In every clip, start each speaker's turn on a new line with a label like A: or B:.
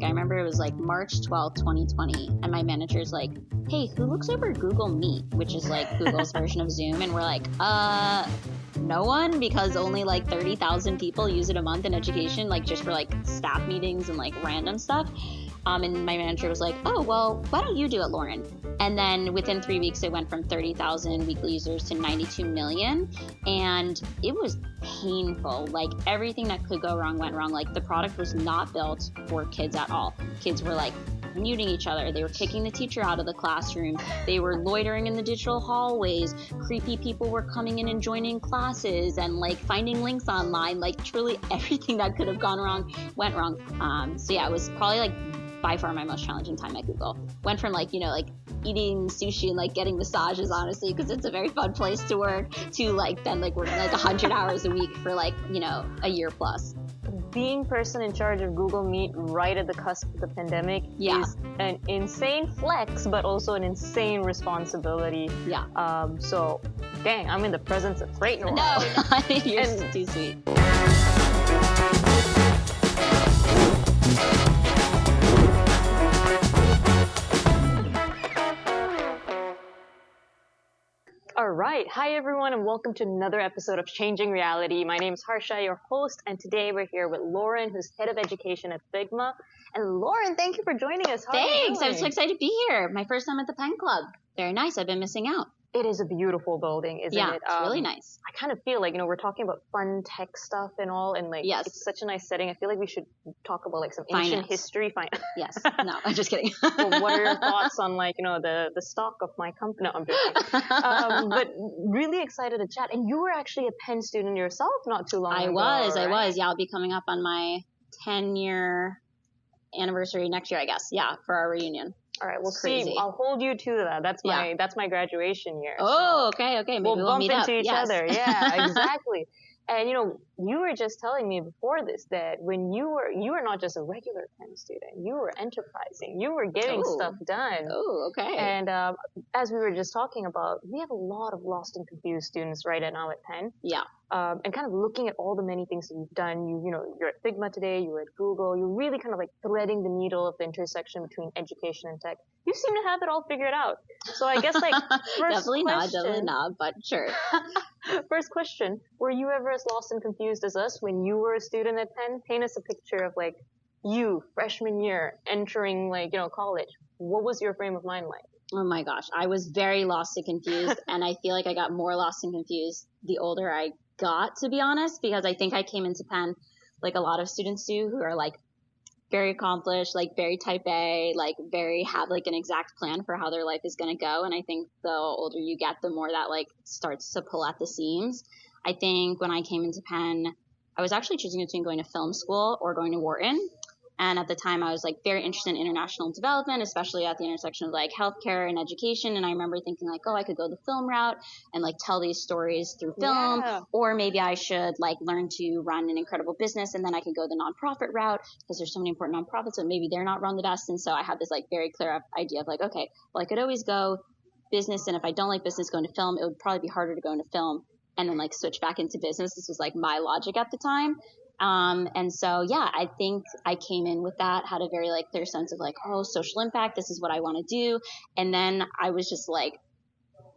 A: Like, I remember it was like March 12th, 2020, and my manager's like, hey, who looks over Google Meet, which is like Google's version of Zoom? And we're like, no one, because only like 30,000 people use it a month in education, like just for like staff meetings and like random stuff. And my manager was like, oh, well, why don't you do it, Lauren? And then within 3 weeks, it went from 30,000 weekly users to 92 million. And it was painful. Like, everything that could go wrong went wrong. Like, the product was not built for kids at all. Kids were like muting each other. They were kicking the teacher out of the classroom. They were loitering in the digital hallways. Creepy people were coming in and joining classes and like finding links online. Like, truly everything that could have gone wrong went wrong. So yeah, it was probably like by far my most challenging time at Google. Went from like, like eating sushi and like getting massages, honestly, because it's a very fun place to work, to like then like working like 100 hours a week for like, a year plus.
B: Being person in charge of Google Meet right at the cusp of the pandemic is an insane flex, but also an insane responsibility.
A: Yeah.
B: So, dang, I'm in the presence of great Laura.
A: No, you're too sweet.
B: All right. Hi, everyone, and welcome to another episode of Changing Reality. My name is Harsha, your host, and today we're here with Lauren, who's head of education at Figma. And Lauren, thank you for joining us.
A: Thanks. I'm so excited to be here. My first time at the Pen Club. Very nice. I've been missing out.
B: It is a beautiful building, isn't it?
A: Yeah, it's really nice.
B: I kind of feel like, we're talking about fun tech stuff and all, and like, it's such a nice setting. I feel like we should talk about like some ancient history.
A: Yes. No, I'm just kidding.
B: Well, what are your thoughts on like, the stock of my company? No, I'm joking. But really excited to chat. And you were actually a Penn student yourself not too long ago.
A: I was. Yeah, I'll be coming up on my 10-year anniversary next year, I guess. Yeah, for our reunion.
B: All right, we'll see. I'll hold you to that. That's my graduation year.
A: Oh, so okay. Maybe we'll
B: bump
A: meet
B: into
A: up.
B: each other. Yeah, exactly. And you were just telling me before this that when you were not just a regular Penn student, you were enterprising. You were getting stuff done.
A: Oh, okay.
B: And as we were just talking about, we have a lot of lost and confused students right now at Penn.
A: Yeah.
B: And kind of looking at all the many things that you've done, you're at Figma today, you're at Google, you're really kind of like threading the needle of the intersection between education and tech. You seem to have it all figured out. So I guess like
A: definitely not, but sure.
B: First question, were you ever as lost and confused as us when you were a student at Penn? Paint us a picture of like you, freshman year, entering like, college. What was your frame of mind like?
A: Oh my gosh, I was very lost and confused, and I feel like I got more lost and confused the older I got, to be honest, because I think I came into Penn like a lot of students do, who are like very accomplished, like very type A, like have like an exact plan for how their life is going to go. And I think the older you get, the more that like starts to pull at the seams. I think when I came into Penn, I was actually choosing between going to film school or going to Wharton. And at the time, I was like very interested in international development, especially at the intersection of like healthcare and education. And I remember thinking like, oh, I could go the film route and like tell these stories through film, or maybe I should like learn to run an incredible business, and then I could go the nonprofit route because there's so many important nonprofits, but maybe they're not run the best. And so I had this like very clear idea of like, okay, well, I could always go business, and if I don't like business, go into film. It would probably be harder to go into film and then like switch back into business. This was like my logic at the time. And so, yeah, I think I came in with that, had a very like clear sense of like, oh, social impact, this is what I want to do. And then I was just like,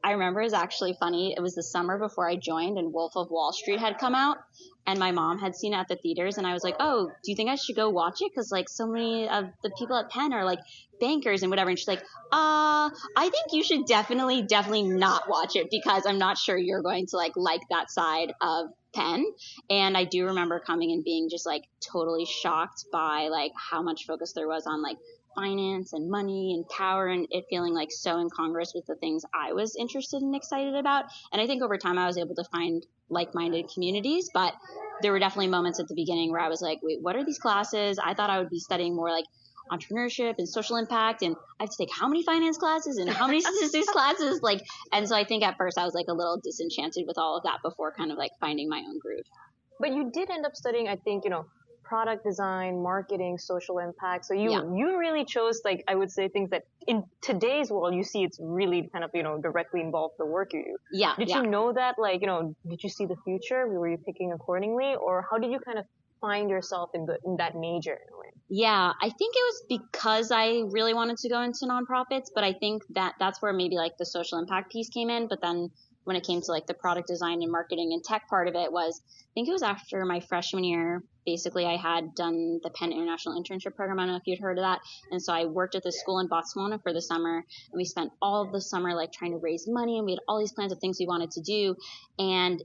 A: I remember it was actually funny. It was the summer before I joined, and Wolf of Wall Street had come out, and my mom had seen it at the theaters, and I was like, oh, do you think I should go watch it? Because like so many of the people at Penn are like bankers and whatever. And she's like, I think you should definitely not watch it, because I'm not sure you're going to like that side of Penn. And I do remember coming and being just like totally shocked by like how much focus there was on like finance and money and power, and it feeling like so incongruous with the things I was interested and excited about. And I think over time I was able to find like-minded communities, but there were definitely moments at the beginning where I was like, wait, what are these classes? I thought I would be studying more like entrepreneurship and social impact, and I have to take how many finance classes and how many statistics classes, like, and so I think at first I was like a little disenchanted with all of that before kind of like finding my own groove.
B: But you did end up studying, I think, product design, marketing, social impact. So you really chose, like, I would say, things that in today's world you see it's really kind of, directly involved the work you do.
A: Yeah.
B: Did you know that, like, did you see the future? Were you picking accordingly? Or how did you kind of find yourself in that major in a way?
A: Yeah, I think it was because I really wanted to go into nonprofits, but I think that that's where maybe like the social impact piece came in. But then when it came to like the product design and marketing and tech part of it was, I think it was after my freshman year. Basically, I had done the Penn International Internship Program. I don't know if you'd heard of that. And so I worked at this school in Botswana for the summer, and we spent all of the summer like trying to raise money, and we had all these plans of things we wanted to do. And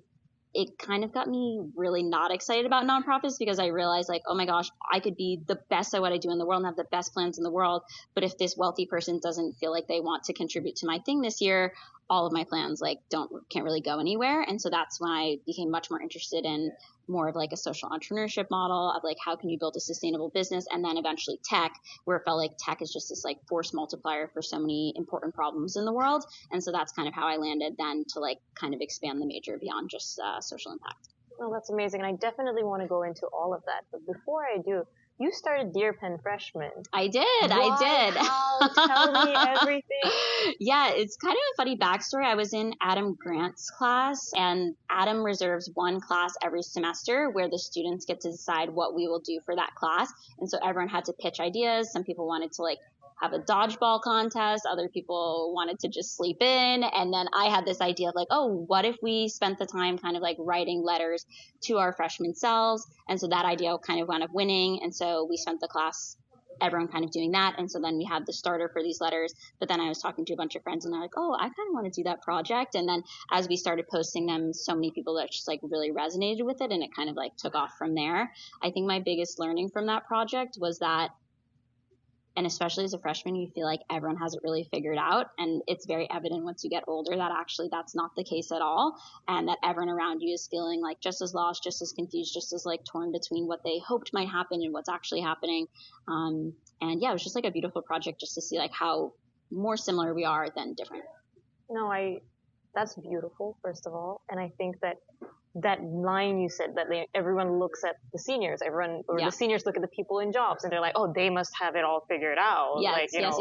A: it kind of got me really not excited about nonprofits because I realized like, oh my gosh, I could be the best at what I do in the world and have the best plans in the world. But if this wealthy person doesn't feel like they want to contribute to my thing this year, all of my plans like can't really go anywhere. And so that's when I became much more interested in more of like a social entrepreneurship model of like, how can you build a sustainable business? And then eventually tech, where it felt like tech is just this like force multiplier for so many important problems in the world. And so that's kind of how I landed then to like kind of expand the major beyond just social impact.
B: Oh, that's amazing. And I definitely want to go into all of that. But before I do, you started Dear Penn Freshman.
A: I did.
B: How? Tell me everything.
A: Yeah, it's kind of a funny backstory. I was in Adam Grant's class, and Adam reserves one class every semester where the students get to decide what we will do for that class. And so everyone had to pitch ideas. Some people wanted to like have a dodgeball contest. Other people wanted to just sleep in. And then I had this idea of like, oh, what if we spent the time kind of like writing letters to our freshman selves? And so that idea kind of wound up winning. And so we spent the class, everyone kind of doing that. And so then we had the starter for these letters. But then I was talking to a bunch of friends and they're like, oh, I kind of want to do that project. And then as we started posting them, so many people that just like really resonated with it. And it kind of like took off from there. I think my biggest learning from that project was that, and especially as a freshman, you feel like everyone has it really figured out. And it's very evident once you get older that actually that's not the case at all. And that everyone around you is feeling like just as lost, just as confused, just as like torn between what they hoped might happen and what's actually happening. And yeah, it was just like a beautiful project just to see like how more similar we are than different.
B: No, that's beautiful, first of all. And I think that line you said that everyone looks at the seniors, the seniors look at the people in jobs and they're like, oh, they must have it all figured out.
A: Yes,
B: like,
A: yes.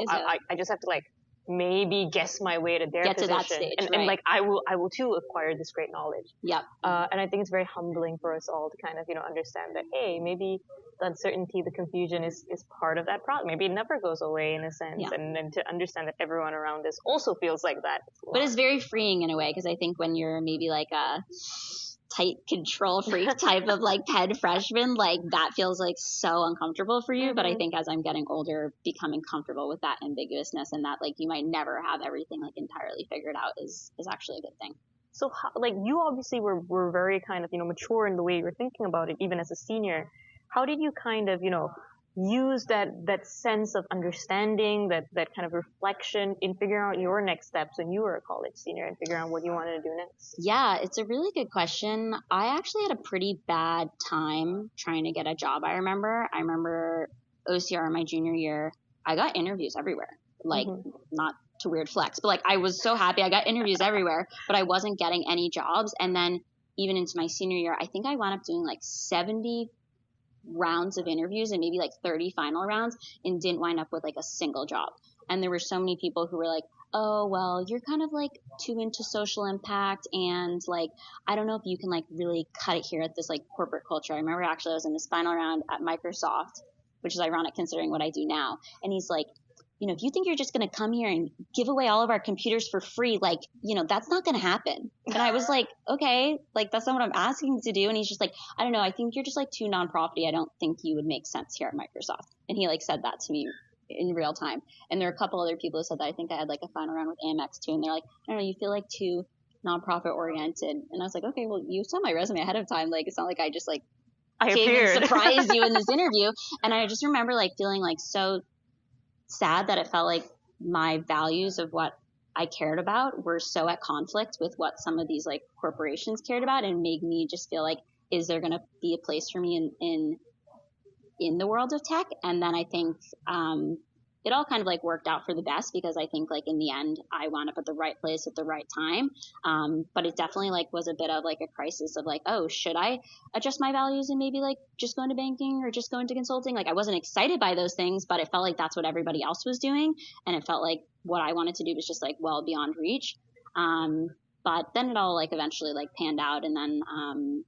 B: I just have to like maybe guess my way to their
A: Get
B: position.
A: To that stage,
B: and,
A: right.
B: And like, I will too acquire this great knowledge.
A: Yep.
B: And I think it's very humbling for us all to kind of, understand that, hey, maybe the uncertainty, the confusion is part of that problem. Maybe it never goes away in a sense.
A: Yeah.
B: And to understand that everyone around us also feels like that.
A: But it's very freeing in a way, because I think when you're maybe like a tight control freak type of like Penn freshman, like that feels like so uncomfortable for you. Mm-hmm. But I think as I'm getting older, becoming comfortable with that ambiguousness and that like you might never have everything like entirely figured out is actually a good thing.
B: So how, like you obviously were very kind of, mature in the way you were thinking about it, even as a senior. How did you kind of, use that sense of understanding, that kind of reflection in figuring out your next steps when you were a college senior and figuring out what you wanted to do next?
A: Yeah, it's a really good question. I actually had a pretty bad time trying to get a job. I remember OCR my junior year, I got interviews everywhere. Like, not to weird flex, but like I was so happy I got interviews everywhere, but I wasn't getting any jobs. And then even into my senior year, I think I wound up doing like 70 rounds of interviews and maybe like 30 final rounds and didn't wind up with like a single job. And there were so many people who were like, oh, well, you're kind of like too into social impact and like, I don't know if you can like really cut it here at this like corporate culture. I remember actually I was in this final round at Microsoft, which is ironic considering what I do now. And he's like, if you think you're just going to come here and give away all of our computers for free, like, that's not going to happen. And I was like, okay, like, that's not what I'm asking to do. And he's just like, I don't know. I think you're just like too non-profity. I don't think you would make sense here at Microsoft. And he like said that to me in real time. And there are a couple other people who said that. I think I had like a final round with Amex too. And they're like, I don't know, you feel like too non-profit oriented. And I was like, okay, well, you saw my resume ahead of time. Like, it's not like I just like came and surprised you in this interview. And I just remember like feeling like so sad that it felt like my values of what I cared about were so at conflict with what some of these like corporations cared about, and made me just feel like, is there going to be a place for me in the world of tech? And then I think it all kind of like worked out for the best, because I think like in the end I wound up at the right place at the right time. But it definitely like was a bit of like a crisis of like, oh, should I adjust my values and maybe like just go into banking or just go into consulting? Like I wasn't excited by those things, but it felt like that's what everybody else was doing. And it felt like what I wanted to do was just like well beyond reach. But then it all like eventually like panned out. And then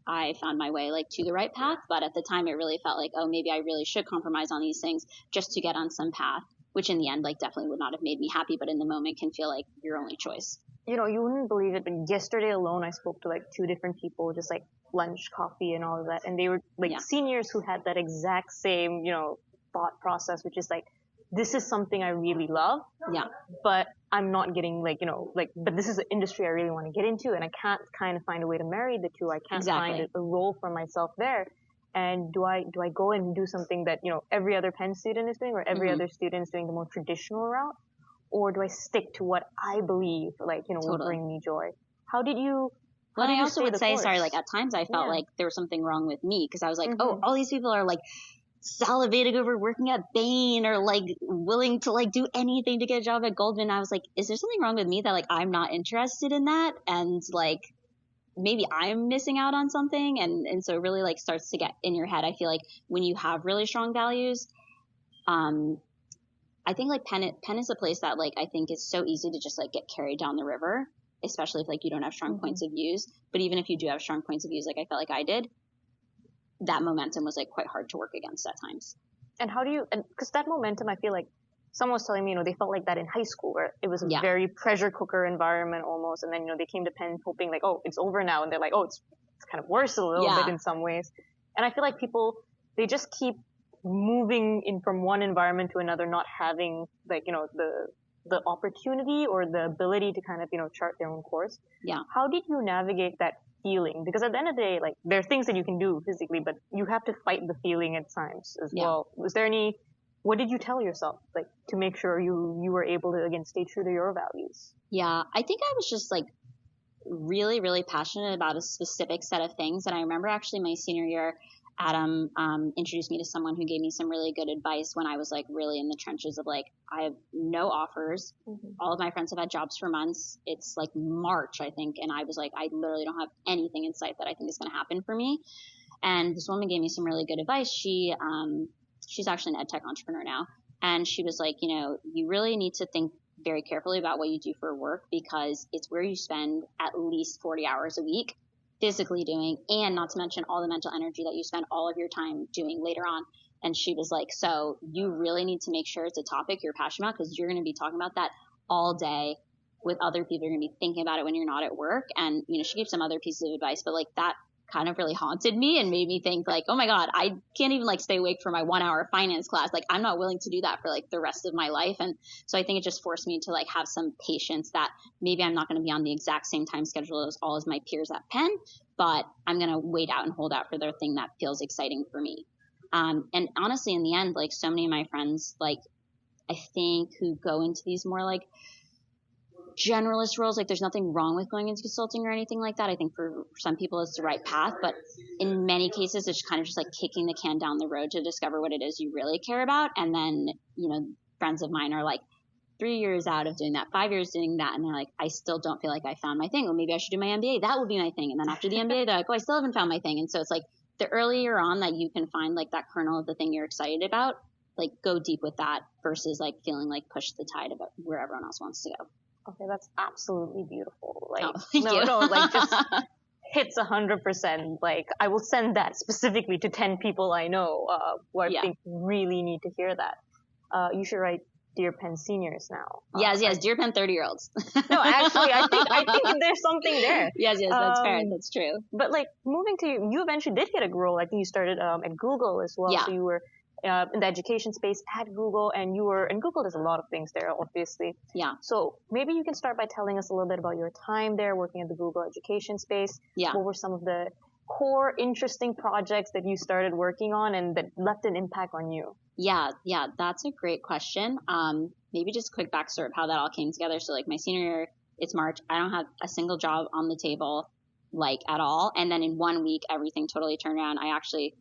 A: I found my way like to the right path. But at the time it really felt like, oh, maybe I really should compromise on these things just to get on some path, which in the end, like definitely would not have made me happy, but in the moment can feel like your only choice.
B: You know, you wouldn't believe it, but yesterday alone I spoke to like 2 different people, just like lunch, coffee and all of that. And they were like seniors who had that exact same, you know, thought process, which is like, this is something I really love.
A: Yeah.
B: But I'm not getting like, you know, like, but this is an industry I really want to get into and I can't kind of find a way to marry the two. I can't find a role for myself there. And do I go and do something that, you know, every other Penn student is doing or every other student is doing the more traditional route? Or do I stick to what I believe, like, you know, will bring me joy? How did you
A: I also would say, sorry, like at times I felt like there was something wrong with me because I was like, oh, all these people are like salivating over working at Bain or like willing to like do anything to get a job at Goldman. I was like, is there something wrong with me that like I'm not interested in that? And like maybe I'm missing out on something. And so it really like starts to get in your head. I feel like when you have really strong values, I think like Penn is a place that like I think is so easy to just like get carried down the river, especially if like you don't have strong points of views. But even if you do have strong points of views, like I felt like I did, that momentum was like quite hard to work against at times.
B: And how do you, and because that momentum, I feel like someone was telling me, you know, they felt like that in high school where it was a very pressure cooker environment almost. And then, you know, they came to Penn hoping like, oh, it's over now. And they're like, oh, it's kind of worse a little bit in some ways. And I feel like people, they just keep moving in from one environment to another, not having like, you know, the opportunity or the ability to kind of, you know, chart their own course.
A: Yeah.
B: How did you navigate that feeling? Because at the end of the day, like there are things that you can do physically, but you have to fight the feeling at times as well. Was there what did you tell yourself like to make sure you were able to again stay true to your values?
A: Yeah, I think I was just like really, really passionate about a specific set of things. And I remember actually my senior year, Adam introduced me to someone who gave me some really good advice when I was like really in the trenches of like, I have no offers. All of my friends have had jobs for months. It's like March, I think. And I was like, I literally don't have anything in sight that I think is going to happen for me. And this woman gave me some really good advice. She's actually an EdTech entrepreneur now. And she was like, you know, you really need to think very carefully about what you do for work because it's where you spend at least 40 hours a week physically doing, and not to mention all the mental energy that you spend all of your time doing later on. And she was like, so you really need to make sure it's a topic you're passionate about because you're going to be talking about that all day with other people. You're going to be thinking about it when you're not at work. And, you know, she gave some other pieces of advice, but like that kind of really haunted me and made me think like, oh my God, I can't even like stay awake for my 1 hour finance class. Like I'm not willing to do that for like the rest of my life. And so I think it just forced me to like have some patience that maybe I'm not going to be on the exact same time schedule as all of my peers at Penn, but I'm going to wait out and hold out for the thing that feels exciting for me. And honestly, in the end, like so many of my friends, like I think who go into these more like generalist roles, like there's nothing wrong with going into consulting or anything like that. I think for some people it's the right path, but in many cases it's kind of just like kicking the can down the road to discover what it is you really care about. And then, you know, friends of mine are like 3 years out of doing that, 5 years doing that, and they're like, I still don't feel like I found my thing. Well, maybe I should do my MBA. That will be my thing. And then after the MBA, they're like, oh, I still haven't found my thing. And so it's like the earlier on that you can find like that kernel of the thing you're excited about, like go deep with that versus like feeling like push the tide about where everyone else wants to go.
B: Okay, that's absolutely beautiful. Like,
A: no,
B: like just hits 100%. Like, I will send that specifically to 10 people I know who I think really need to hear that. You should write Dear Penn Seniors now.
A: Yes, Dear Penn 30-year-olds.
B: No, actually, I think there's something there.
A: Yes, that's fair. That's true.
B: But like moving to you eventually did get a role. I think you started at Google as well.
A: Yeah.
B: So you were in the education space at Google, and Google does a lot of things there, obviously.
A: Yeah.
B: So maybe you can start by telling us a little bit about your time there working at the Google education space.
A: Yeah.
B: What were some of the core interesting projects that you started working on and that left an impact on you?
A: Yeah, that's a great question. Maybe just a quick backstory of how that all came together. So like my senior year, it's March. I don't have a single job on the table, like at all. And then in 1 week, everything totally turned around. I actually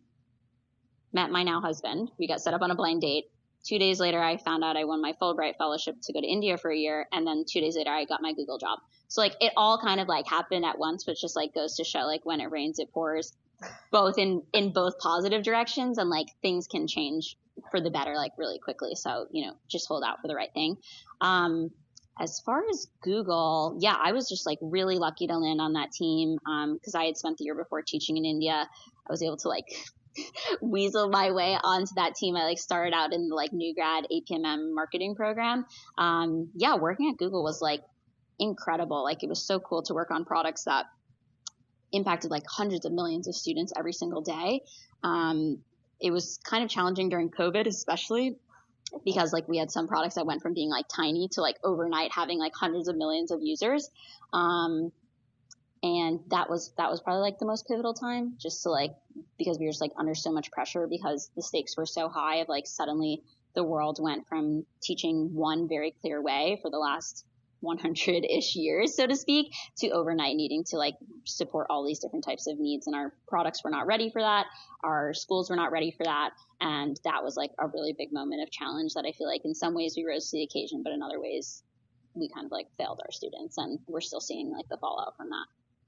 A: met my now husband. We got set up on a blind date. 2 days later, I found out I won my Fulbright fellowship to go to India for a year. And then 2 days later, I got my Google job. So like it all kind of like happened at once, which just like goes to show like when it rains, it pours, both in both positive directions, and like things can change for the better like really quickly. So, you know, just hold out for the right thing. As far as Google, yeah, I was just like really lucky to land on that team because I had spent the year before teaching in India. I was able to like weasel my way onto that team. I like started out in the like new grad APMM marketing program. Yeah, working at Google was like incredible. Like it was so cool to work on products that impacted like hundreds of millions of students every single day. It was kind of challenging during COVID, especially because like we had some products that went from being like tiny to like overnight having like hundreds of millions of users. And that was probably like the most pivotal time, just to like, because we were just like under so much pressure because the stakes were so high of like suddenly the world went from teaching one very clear way for the last 100-ish years, so to speak, to overnight needing to like support all these different types of needs. And our products were not ready for that. Our schools were not ready for that. And that was like a really big moment of challenge that I feel like in some ways we rose to the occasion, but in other ways we kind of like failed our students, and we're still seeing like the fallout from that.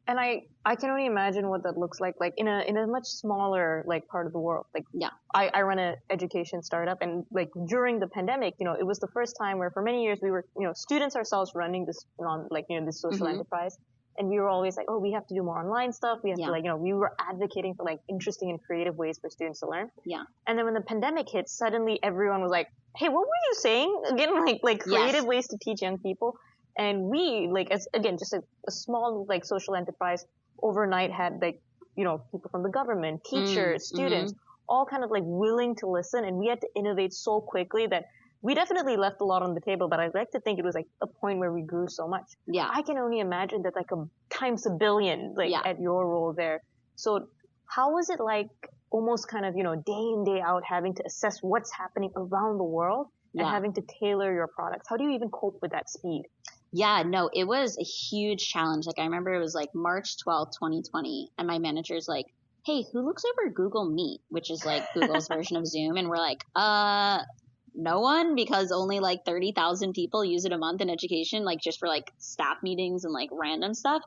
B: And I can only imagine what that looks like in a much smaller like part of the world. Like
A: yeah,
B: I run an education startup, and like during the pandemic, it was the first time where for many years we were, students ourselves running this this social enterprise. And we were always like, oh, we have to do more online stuff. We have to like, we were advocating for like interesting and creative ways for students to learn.
A: Yeah.
B: And then when the pandemic hit, suddenly everyone was like, hey, what were you saying? Again, like creative ways to teach young people. And we, like, as again, just a small, like, social enterprise overnight had, like, people from the government, teachers, students, all kind of, like, willing to listen. And we had to innovate so quickly that we definitely left a lot on the table. But I'd like to think it was, like, a point where we grew so much.
A: Yeah.
B: I can only imagine that, like, times a billion, like, at your role there. So how was it, like, almost kind of, day in, day out, having to assess what's happening around the world and having to tailor your products? How do you even cope with that speed?
A: Yeah, no, it was a huge challenge. Like I remember it was like March 12th, 2020, and my manager's like, hey, who looks over Google Meet, which is like Google's version of Zoom? And we're like, no one, because only like 30,000 people use it a month in education, like just for like staff meetings and like random stuff.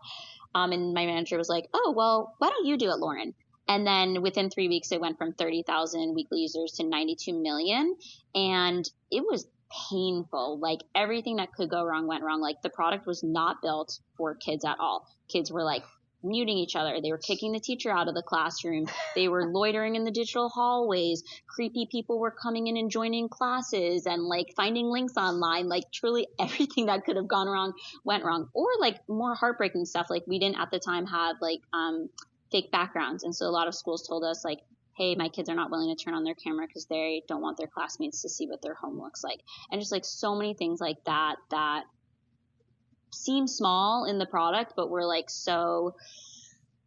A: And my manager was like, oh, well, why don't you do it, Lauren? And then within 3 weeks, it went from 30,000 weekly users to 92 million. And it was painful. Like everything that could go wrong went wrong. Like the product was not built for kids at all. Kids were like muting each other. They were kicking the teacher out of the classroom. They were loitering in the digital hallways. Creepy people were coming in and joining classes and like finding links online. Like truly everything that could have gone wrong went wrong. Or like more heartbreaking stuff. Like we didn't at the time have like fake backgrounds. And so a lot of schools told us like, hey, my kids are not willing to turn on their camera because they don't want their classmates to see what their home looks like. And just like so many things like that seem small in the product, but were like so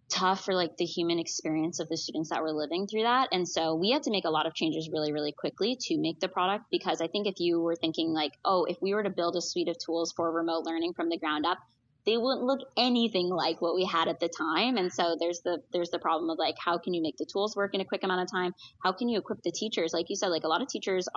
A: tough for like the human experience of the students that were living through that. And so we had to make a lot of changes really, really quickly to make the product, because I think if you were thinking like, oh, if we were to build a suite of tools for remote learning from the ground up, they wouldn't look anything like what we had at the time. And so there's the problem of like, how can you make the tools work in a quick amount of time? How can you equip the teachers? Like you said, like a lot of teachers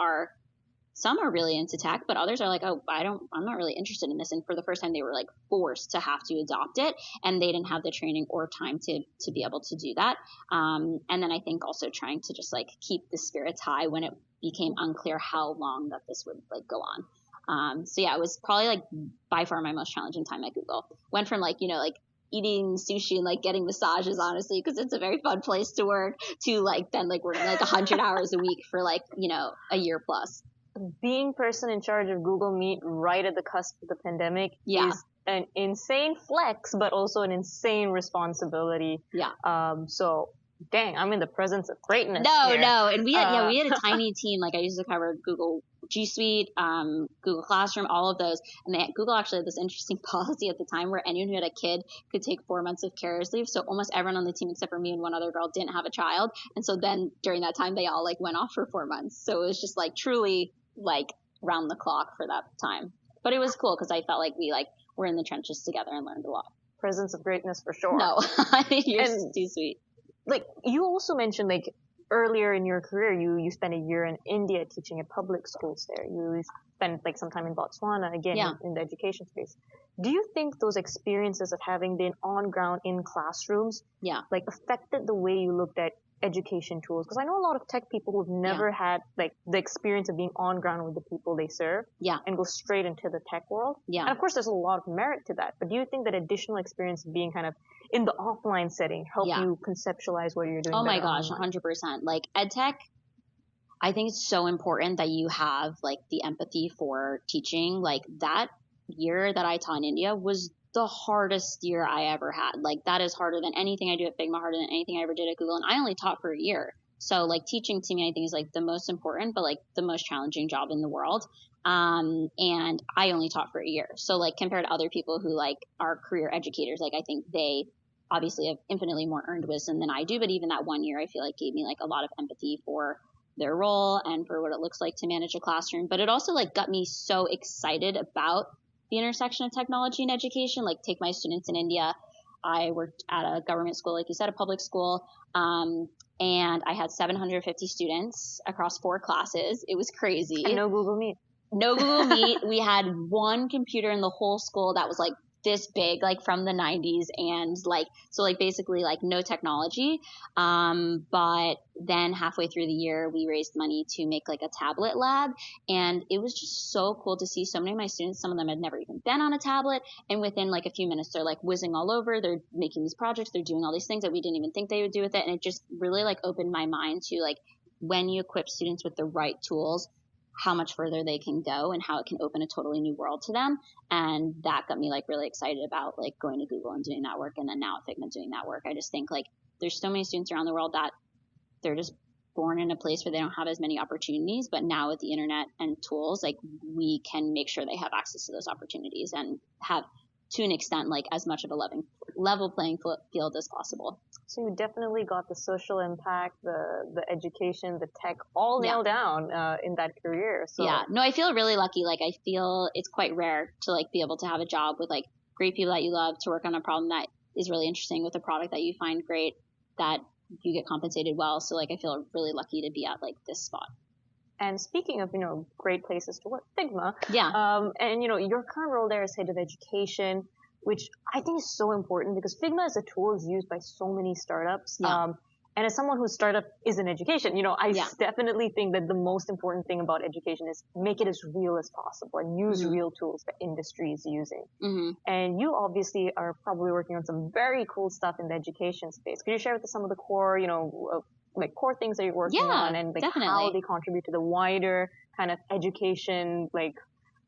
A: some are really into tech, but others are like, oh, I'm not really interested in this. And for the first time, they were like forced to have to adopt it, and they didn't have the training or time to be able to do that. And then I think also trying to just like keep the spirits high when it became unclear how long that this would like go on. So yeah, it was probably like by far my most challenging time at Google. Went from like, like eating sushi and like getting massages, honestly, because it's a very fun place to work, to like then like working like 100 hours a week for like, a year plus.
B: Being person in charge of Google Meet right at the cusp of the pandemic is an insane flex, but also an insane responsibility.
A: Yeah.
B: So dang, I'm in the presence of greatness.
A: No,
B: here.
A: And we had a tiny team. Like I used to cover Google G Suite, Google Classroom, all of those. And Google actually had this interesting policy at the time where anyone who had a kid could take 4 months of carer's leave. So almost everyone on the team except for me and one other girl didn't have a child. And so then during that time, they all like went off for 4 months. So it was just like truly like round the clock for that time. But it was cool because I felt like we like were in the trenches together and learned a lot.
B: Presence of greatness for sure.
A: No, you're too sweet.
B: Like you also mentioned like earlier in your career, you spent a year in India teaching at public schools there. You spent like some time in Botswana, again, in the education space. Do you think those experiences of having been on ground in classrooms, like affected the way you looked at education tools? Because I know a lot of tech people who've never had like the experience of being on ground with the people they serve and go straight into the tech world. And of course, there's a lot of merit to that. But do you think that additional experience of being kind of in the offline setting help you conceptualize what you're doing?
A: Oh my gosh, 100%. Like EdTech, I think it's so important that you have like the empathy for teaching. Like that year that I taught in India was the hardest year I ever had. Like that is harder than anything I do at Figma, harder than anything I ever did at Google. And I only taught for a year. So like teaching to me, I think is like the most important, but like the most challenging job in the world. And I only taught for a year. So like compared to other people who like are career educators, like I think they obviously have infinitely more earned wisdom than I do. But even that 1 year, I feel like gave me like a lot of empathy for their role and for what it looks like to manage a classroom. But it also like got me so excited about the intersection of technology and education. Like take my students in India. I worked at a government school, like you said, a public school. And I had 750 students across 4 classes. It was crazy.
B: And no Google Meet.
A: No Google Meet. We had one computer in the whole school that was like this big, like from the 90s, and like, so like basically like no technology. But then halfway through the year, we raised money to make like a tablet lab. And it was just so cool to see so many of my students, some of them had never even been on a tablet. And within like a few minutes, they're like whizzing all over. They're making these projects. They're doing all these things that we didn't even think they would do with it. And it just really like opened my mind to like when you equip students with the right tools, how much further they can go and how it can open a totally new world to them. And that got me like really excited about like going to Google and doing that work. And then now at Figma doing that work. I just think like there's so many students around the world that they're just born in a place where they don't have as many opportunities. But now with the internet and tools, like we can make sure they have access to those opportunities and have to an extent like as much of a level playing field as possible.
B: So you definitely got the social impact, the education, the tech all nailed down in that career. So
A: yeah, no, I feel really lucky. Like I feel it's quite rare to like be able to have a job with like great people that you love, to work on a problem that is really interesting, with a product that you find great, that you get compensated well. So like I feel really lucky to be at like this spot.
B: And speaking of, great places to work, Figma.
A: Yeah.
B: And, your current role there as head of education, which I think is so important because Figma as a tool is used by so many startups.
A: Yeah.
B: And as someone whose startup is in education, I definitely think that the most important thing about education is make it as real as possible and use real tools that industry is using. And you obviously are probably working on some very cool stuff in the education space. Could you share with us some of the core, like core things that you're working on and like how they contribute to the wider kind of education like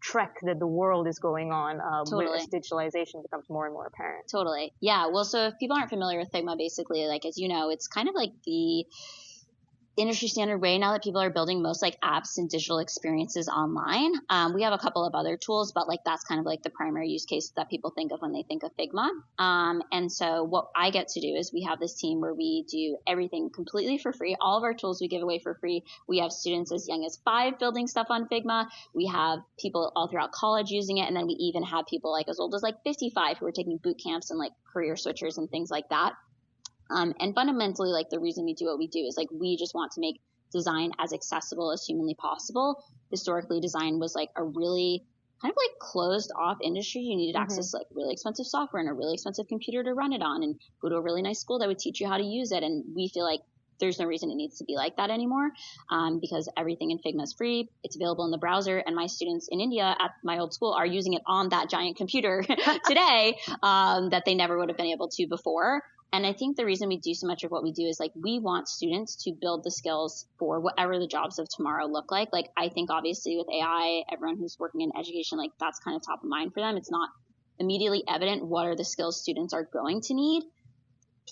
B: trek that the world is going on as digitalization becomes more and more apparent?
A: Totally. Yeah. Well, so if people aren't familiar with Figma, basically, like, as you know, it's kind of like the industry standard way now that people are building most like apps and digital experiences online. We have a couple of other tools, but like that's kind of like the primary use case that people think of when they think of Figma. And so what I get to do is we have this team where we do everything completely for free. All of our tools we give away for free. We have students as young as 5 building stuff on Figma. We have people all throughout college using it. And then we even have people like as old as like 55 who are taking boot camps and like career switchers and things like that. And fundamentally, like the reason we do what we do is like we just want to make design as accessible as humanly possible. Historically, design was like a really kind of like closed off industry. You needed access to like really expensive software and a really expensive computer to run it on, and go to a really nice school that would teach you how to use it. And we feel like there's no reason it needs to be like that anymore, because everything in Figma is free. It's available in the browser, and my students in India at my old school are using it on that giant computer today that they never would have been able to before. And I think the reason we do so much of what we do is like we want students to build the skills for whatever the jobs of tomorrow look like. Like I think obviously with AI, everyone who's working in education, like that's kind of top of mind for them. It's not immediately evident what are the skills students are going to need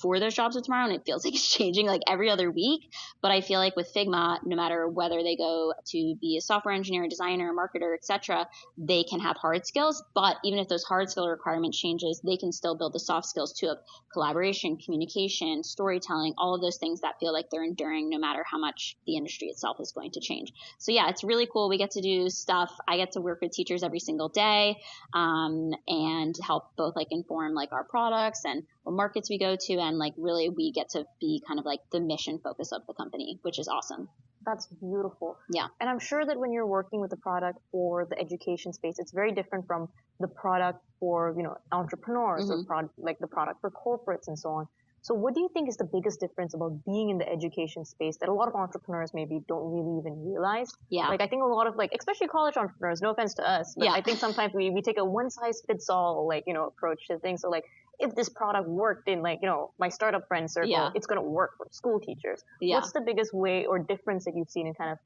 A: for those jobs of tomorrow, and it feels like it's changing like every other week. But I feel like with Figma, no matter whether they go to be a software engineer, a designer, a marketer, etc., they can have hard skills. But even if those hard skill requirement changes, they can still build the soft skills too, of collaboration, communication, storytelling, all of those things that feel like they're enduring no matter how much the industry itself is going to change. So yeah, it's really cool. We get to do stuff. I get to work with teachers every single day, and help both like inform like our products and what markets we go to, and like really we get to be kind of like the mission focus of the company, which is awesome.
B: That's beautiful.
A: Yeah.
B: And I'm sure that when you're working with the product for the education space, it's very different from the product for, entrepreneurs or like the product for corporates and so on. So what do you think is the biggest difference about being in the education space that a lot of entrepreneurs maybe don't really even realize?
A: Yeah.
B: Like I think a lot of like, especially college entrepreneurs, no offense to us, but I think sometimes we take a one size fits all, like, approach to things. So like, if this product worked in like, my startup friend circle, it's going to work for school teachers. What's the biggest way or difference that you've seen in kind of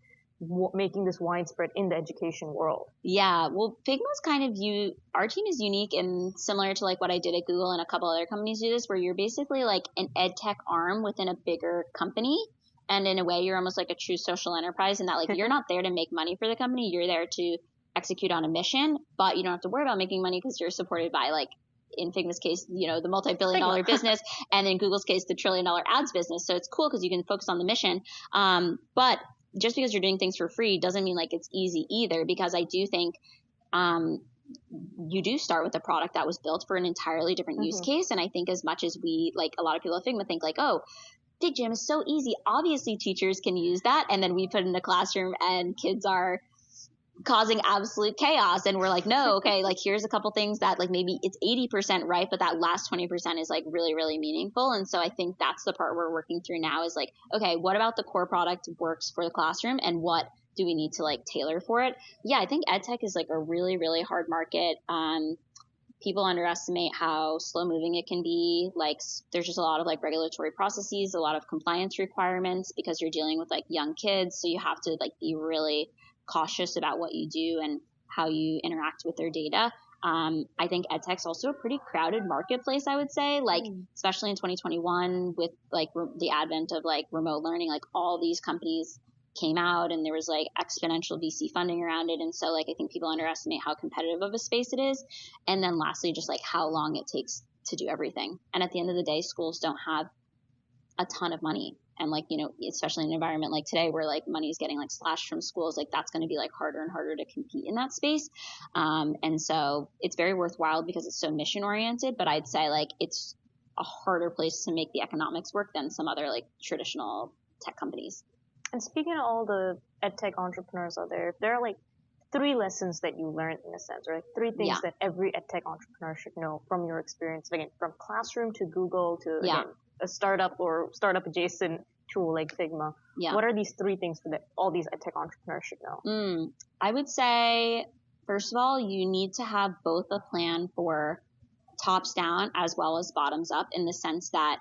B: making this widespread in the education world?
A: Yeah, well, Figma's kind of our team is unique and similar to like what I did at Google and a couple other companies do this, where you're basically like an EdTech arm within a bigger company. And in a way, you're almost like a true social enterprise in that like you're not there to make money for the company. You're there to execute on a mission, but you don't have to worry about making money because you're supported by like, in Figma's case, the multi-billion-dollar business, and in Google's case, the trillion-dollar ads business. So it's cool because you can focus on the mission. But just because you're doing things for free doesn't mean like it's easy either, because I do think you do start with a product that was built for an entirely different use case. And I think as much as we, like a lot of people at Figma think like, oh, Dig Jam is so easy, obviously teachers can use that. And then we put it in the classroom and kids are causing absolute chaos. And we're like, no, okay, like here's a couple things that like maybe it's 80% right, but that last 20% is like really, really meaningful. And so I think that's the part we're working through now is like, okay, what about the core product works for the classroom and what do we need to like tailor for it? Yeah, I think EdTech is like a really, really hard market. People underestimate how slow moving it can be. Like there's just a lot of like regulatory processes, a lot of compliance requirements because you're dealing with like young kids. So you have to like be really cautious about what you do and how you interact with their data. I think EdTech's also a pretty crowded marketplace, I would say, like, especially in 2021 with like the advent of like remote learning, like all these companies came out and there was like exponential VC funding around it. And so like, I think people underestimate how competitive of a space it is. And then lastly, just like how long it takes to do everything. And at the end of the day, schools don't have a ton of money. And like, especially in an environment like today where like money is getting like slashed from schools, like that's going to be like harder and harder to compete in that space. And so it's very worthwhile because it's so mission oriented, but I'd say like it's a harder place to make the economics work than some other like traditional tech companies.
B: And speaking of all the EdTech entrepreneurs out there, if there are like 3 lessons that you learned in a sense, or like 3 things that every EdTech entrepreneur should know from your experience, again, from classroom to Google to again, a startup or startup adjacent tool like Figma. What are these 3 things that all these EdTech entrepreneurs should know?
A: I would say, first of all, you need to have both a plan for tops down as well as bottoms up, in the sense that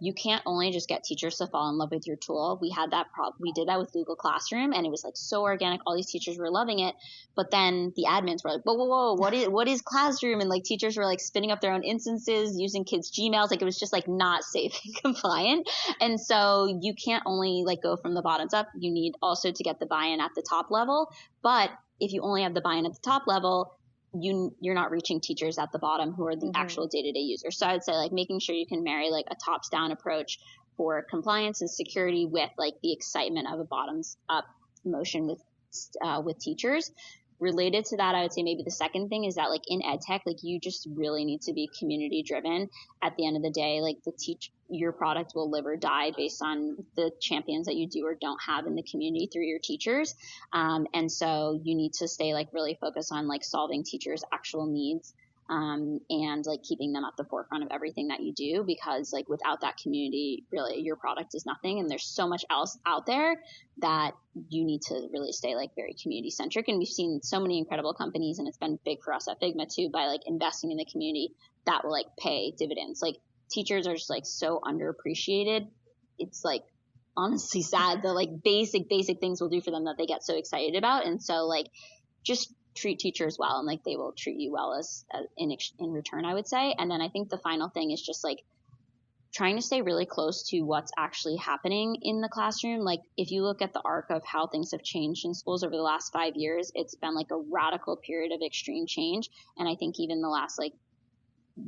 A: you can't only just get teachers to fall in love with your tool. We had that we did that with Google Classroom, and it was like so organic. All these teachers were loving it. But then the admins were like, whoa, what is Classroom? And like teachers were like spinning up their own instances using kids' Gmails. Like it was just like not safe and compliant. And so you can't only like go from the bottoms up. You need also to get the buy-in at the top level. But if you only have the buy-in at the top level, you're not reaching teachers at the bottom who are the actual day-to-day users. So I would say like making sure you can marry like a tops down approach for compliance and security with like the excitement of a bottoms up motion with teachers. Related to that, I would say maybe the second thing is that like in EdTech, like you just really need to be community driven. At the end of the day, like your product will live or die based on the champions that you do or don't have in the community through your teachers. And so you need to stay like really focused on like solving teachers' actual needs. And like keeping them at the forefront of everything that you do, because like without that community, really your product is nothing. And there's so much else out there that you need to really stay like very community centric. And we've seen so many incredible companies, and it's been big for us at Figma too, by like investing in the community that will like pay dividends. Like teachers are just like so underappreciated. It's like honestly sad the like basic things we'll do for them that they get so excited about. And so like just treat teachers well, and like they will treat you well as in return, I would say. And then I think the final thing is just like trying to stay really close to what's actually happening in the classroom. Like if you look at the arc of how things have changed in schools over the last 5 years, it's been like a radical period of extreme change. And I think even the last like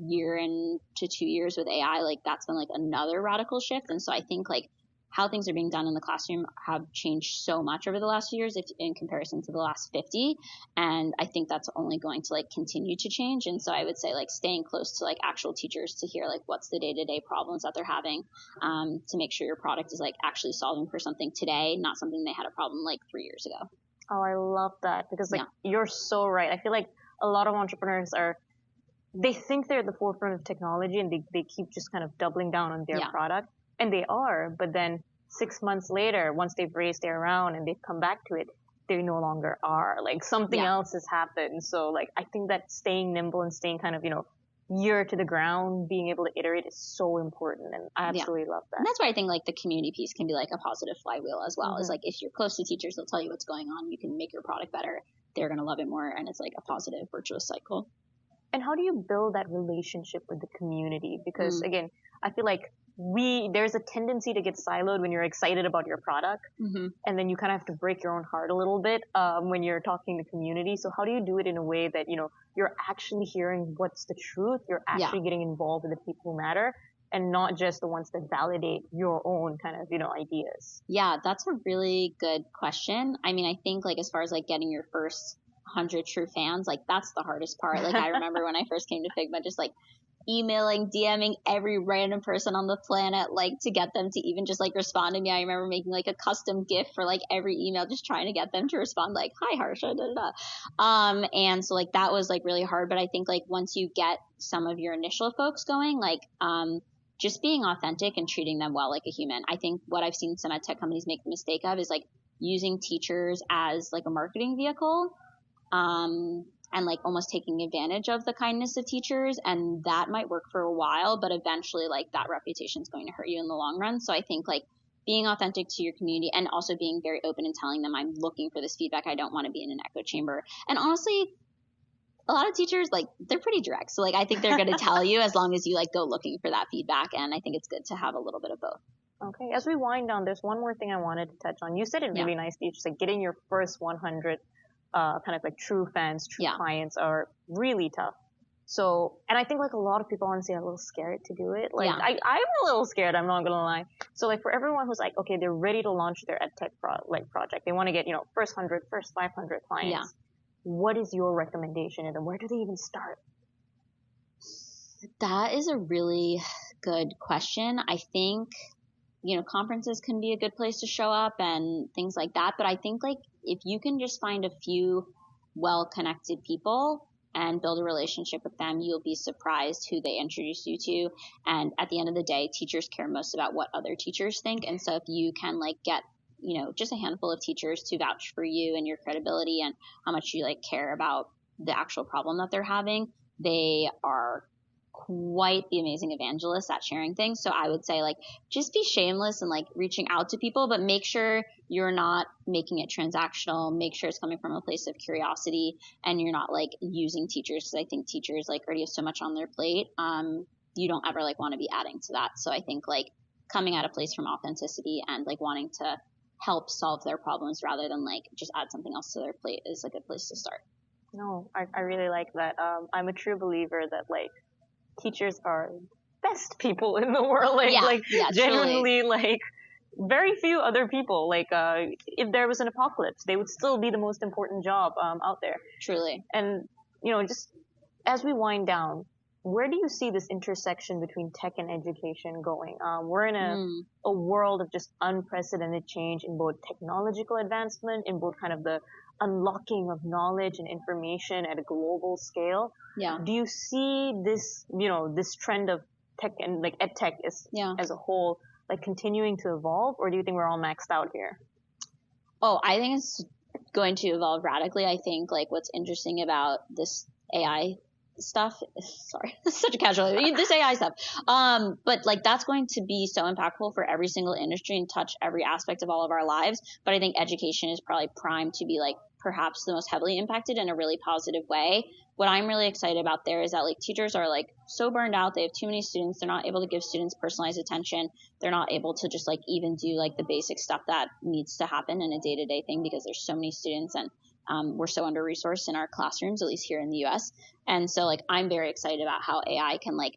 A: year and to 2 years with AI, like that's been like another radical shift. And so I think like how things are being done in the classroom have changed so much over the last few years in comparison to the last 50. And I think that's only going to like continue to change. And so I would say like staying close to like actual teachers to hear like what's the day-to-day problems that they're having, to make sure your product is like actually solving for something today, not something they had a problem like 3 years ago.
B: Oh, I love that, because like you're so right. I feel like a lot of entrepreneurs are they think they're at the forefront of technology and they keep just kind of doubling down on their product. And they are, but then 6 months later, once they've raised their round and they've come back to it, they no longer are. Like something else has happened. So like I think that staying nimble and staying kind of, ear to the ground, being able to iterate is so important. And I absolutely love that.
A: And that's why I think like the community piece can be like a positive flywheel as well. Is like if you're close to teachers, they'll tell you what's going on. You can make your product better. They're going to love it more. And it's like a positive virtuous cycle.
B: And how do you build that relationship with the community? Because again, I feel like there's a tendency to get siloed when you're excited about your product. And then you kind of have to break your own heart a little bit when you're talking to community. So how do you do it in a way that, you're actually hearing what's the truth? You're actually getting involved with the people who matter and not just the ones that validate your own kind of, ideas.
A: Yeah, that's a really good question. I mean, I think like as far as like getting your first 100 true fans, like that's the hardest part. Like I remember when I first came to Figma, just like emailing, DMing every random person on the planet, like to get them to even just like respond to me. I remember making like a custom GIF for like every email, just trying to get them to respond like, hi Harsha, da da da. And so like that was like really hard. But I think like once you get some of your initial folks going, like, just being authentic and treating them well like a human. I think what I've seen some EdTech companies make the mistake of is like using teachers as like a marketing vehicle. And like almost taking advantage of the kindness of teachers, and that might work for a while, but eventually like that reputation is going to hurt you in the long run. So I think like being authentic to your community and also being very open and telling them I'm looking for this feedback. I don't want to be in an echo chamber. And honestly, a lot of teachers, like they're pretty direct. So like I think they're going to tell you as long as you like go looking for that feedback. And I think it's good to have a little bit of both.
B: Okay. As we wind down, there's one more thing I wanted to touch on. You said it really nicely. Just like getting your first 100 kind of like true fans, true clients are really tough. So, and I think like a lot of people honestly are a little scared to do it. Like I'm a little scared, I'm not gonna lie. So like for everyone who's like, okay, they're ready to launch their EdTech project. They want to get, first 100, first 500 clients. Yeah. What is your recommendation and where do they even start?
A: That is a really good question. I think, conferences can be a good place to show up and things like that. But I think like if you can just find a few well-connected people and build a relationship with them, you'll be surprised who they introduce you to. And at the end of the day, teachers care most about what other teachers think. And so if you can like get, just a handful of teachers to vouch for you and your credibility and how much you like care about the actual problem that they're having, they are quite the amazing evangelists at sharing things. So I would say like just be shameless and like reaching out to people, but make sure you're not making it transactional. Make sure it's coming from a place of curiosity and you're not like using teachers, because I think teachers like already have so much on their plate. You don't ever like want to be adding to that. So I think like coming at a place from authenticity and like wanting to help solve their problems rather than like just add something else to their plate is a good place to start.
B: No, I really like that. I'm a true believer that like teachers are best people in the world. Genuinely, truly. Like very few other people. Like, if there was an apocalypse, they would still be the most important job out there.
A: Truly.
B: And just as we wind down, where do you see this intersection between tech and education going? We're in a world of just unprecedented change in both technological advancement, in both kind of the unlocking of knowledge and information at a global scale.
A: Yeah.
B: Do you see this, this trend of tech and like EdTech as a whole, like continuing to evolve, or do you think we're all maxed out here?
A: Oh, I think it's going to evolve radically. I think like what's interesting about this AI stuff, sorry, such a casual, this AI stuff. But like that's going to be so impactful for every single industry and touch every aspect of all of our lives. But I think education is probably primed to be like perhaps the most heavily impacted in a really positive way. What I'm really excited about there is that like teachers are like so burned out. They have too many students. They're not able to give students personalized attention. They're not able to just like even do like the basic stuff that needs to happen in a day-to-day thing because there's so many students and we're so under-resourced in our classrooms, at least here in the US. And so like I'm very excited about how AI can like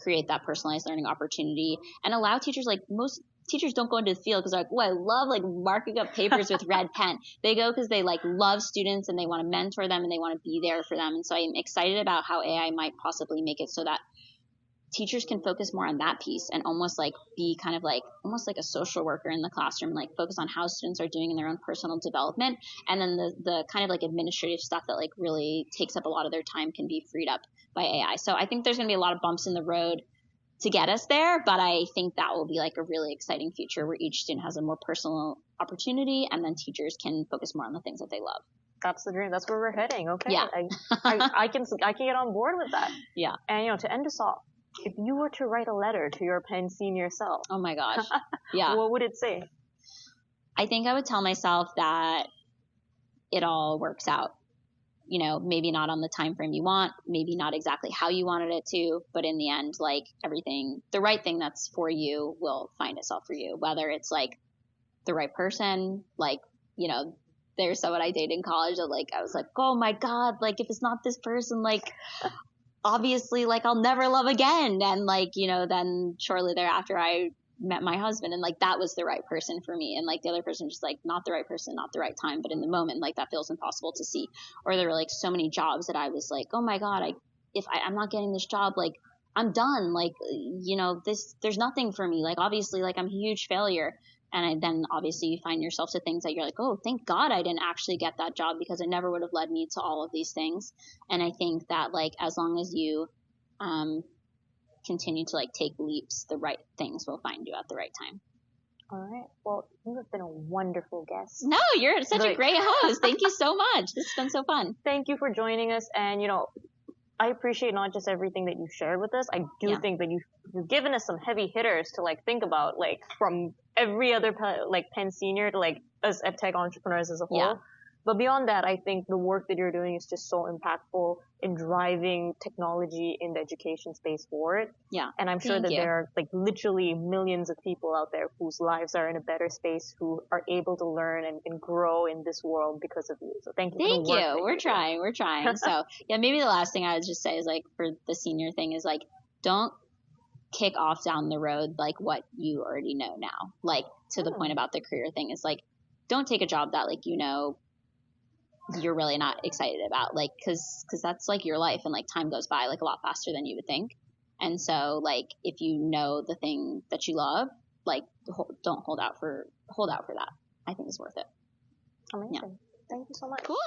A: create that personalized learning opportunity and allow teachers, like most teachers don't go into the field because they're like, oh, I love like marking up papers with red pen. They go because they like love students and they want to mentor them and they want to be there for them. And so I'm excited about how AI might possibly make it so that teachers can focus more on that piece and almost like be kind of like almost like a social worker in the classroom, like focus on how students are doing in their own personal development. And then the kind of like administrative stuff that like really takes up a lot of their time can be freed up by AI. So I think there's going to be a lot of bumps in the road to get us there, but I think that will be like a really exciting future where each student has a more personal opportunity and then teachers can focus more on the things that they love.
B: That's the dream. That's where we're heading. Okay.
A: Yeah.
B: I can get on board with that.
A: Yeah.
B: And, to end us off, if you were to write a letter to your Penn senior self.
A: Oh my gosh. Yeah.
B: What would it say?
A: I think I would tell myself that it all works out. Maybe not on the time frame you want, maybe not exactly how you wanted it to, but in the end, like everything, the right thing that's for you will find itself for you, whether it's like the right person, like, there's someone I dated in college that like, I was like, oh my God, like if it's not this person, like obviously like I'll never love again. And like, then shortly thereafter I met my husband and like that was the right person for me, and like the other person was just like not the right person, not the right time, but in the moment like that feels impossible to see. Or there were like so many jobs that I was like, oh my God, I'm not getting this job, like I'm done, like there's nothing for me, like obviously like I'm a huge failure. And then obviously you find yourself to things that you're like, oh, thank God I didn't actually get that job because it never would have led me to all of these things. And I think that like as long as you continue to like take leaps, the right things will find you at the right time.
B: All right. Well, you have been a wonderful guest.
A: No, you're such a great host. Thank you so much. This has been so fun.
B: Thank you for joining us. And, I appreciate not just everything that you shared with us. I do think that you've given us some heavy hitters to like think about, like from every other Penn senior to like us EdTech entrepreneurs as a whole.
A: Yeah.
B: But beyond that, I think the work that you're doing is just so impactful in driving technology in the education space forward.
A: Yeah.
B: And I'm sure that there are like literally millions of people out there whose lives are in a better space, who are able to learn and grow in this world because of you. So thank you.
A: Thank you. We're trying. So yeah, maybe the last thing I would just say is like for the senior thing is like, don't kick off down the road like what you already know now. Like to the point about the career thing is like, don't take a job that like, you're really not excited about, like, cause that's like your life and like time goes by like a lot faster than you would think. And so like, if you know the thing that you love, like don't hold out for that. I think it's worth it.
B: Amazing. Yeah. Thank you so much.
A: Cool.